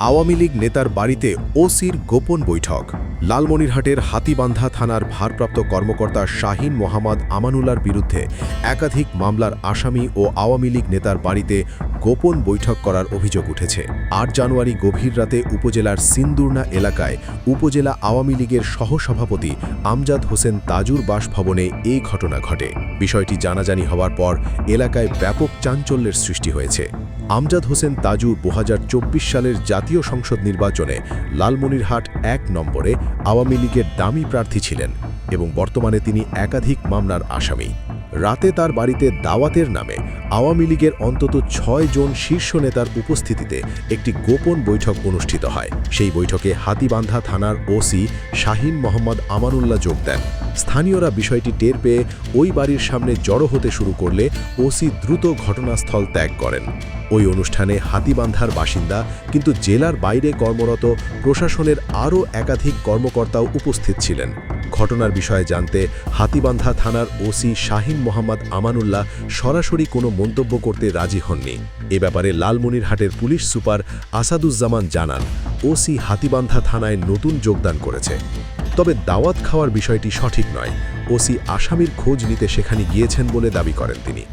আওয়ামী লীগ নেতার বাড়িতে ওসির গোপন বৈঠক। লালমনিরহাটের হাতীবান্ধা থানার ভারপ্রাপ্ত কর্মকর্তা শাহীন মোহাম্মদ আমানুল্লাহর বিরুদ্ধে একাধিক মামলার আসামি ও আওয়ামী লীগ নেতার বাড়িতে গোপন বৈঠক করার অভিযোগ উঠেছে। ৮ জানুয়ারি গভীর রাতে উপজেলার সিন্দুরনা এলাকায় উপজেলা আওয়ামী লীগের সহসভাপতি আমজাদ হোসেন তাজুর বাসভবনে এই ঘটনা ঘটে। বিষয়টি জানাজানি হওয়ার পর এলাকায় ব্যাপক চাঞ্চল্যের সৃষ্টি হয়েছে। আমজাদ হোসেন তাজু ২০২৪ সালের জাতীয় সংসদ নির্বাচনে লালমনিরহাট ১ নম্বরে আওয়ামী লীগের দামি প্রার্থী ছিলেন এবং বর্তমানে তিনি একাধিক মামলার আসামি। রাতে তার বাড়িতে দাওয়াতের নামে আওয়ামী লীগের অন্তত ৬ জন শীর্ষ নেতার উপস্থিতিতে একটি গোপন বৈঠক অনুষ্ঠিত হয়। সেই বৈঠকে হাতীবান্ধা থানার ওসি শাহীন মোহাম্মদ আমানুল্লাহ যোগ দেন। স্থানীয়রা বিষয়টি টের পেয়ে ওই বাড়ির সামনে জড়ো হতে শুরু করলে ওসি দ্রুত ঘটনাস্থল ত্যাগ করেন। ওই অনুষ্ঠানে হাতীবান্ধার বাসিন্দা কিন্তু জেলার বাইরে কর্মরত প্রশাসনের আরও একাধিক কর্মকর্তাও উপস্থিত ছিলেন। ঘটনার বিষয়ে জানতে হাতীবান্ধা থানার ওসি শাহীন মোহাম্মদ আমানুল্লাহ সরাসরি কোনো মন্তব্য করতে রাজি হননি। এ ব্যাপারে লালমনিরহাটের পুলিশ সুপার আসাদুজ্জামান জানান, ওসি হাতীবান্ধা থানায় নতুন যোগদান করেছে। তবে দাওয়াত খাওয়ার বিষয়টি সঠিক নয়। ওসি আসামির খোঁজ নিতে সেখানে গিয়েছেন বলে দাবি করেন তিনি।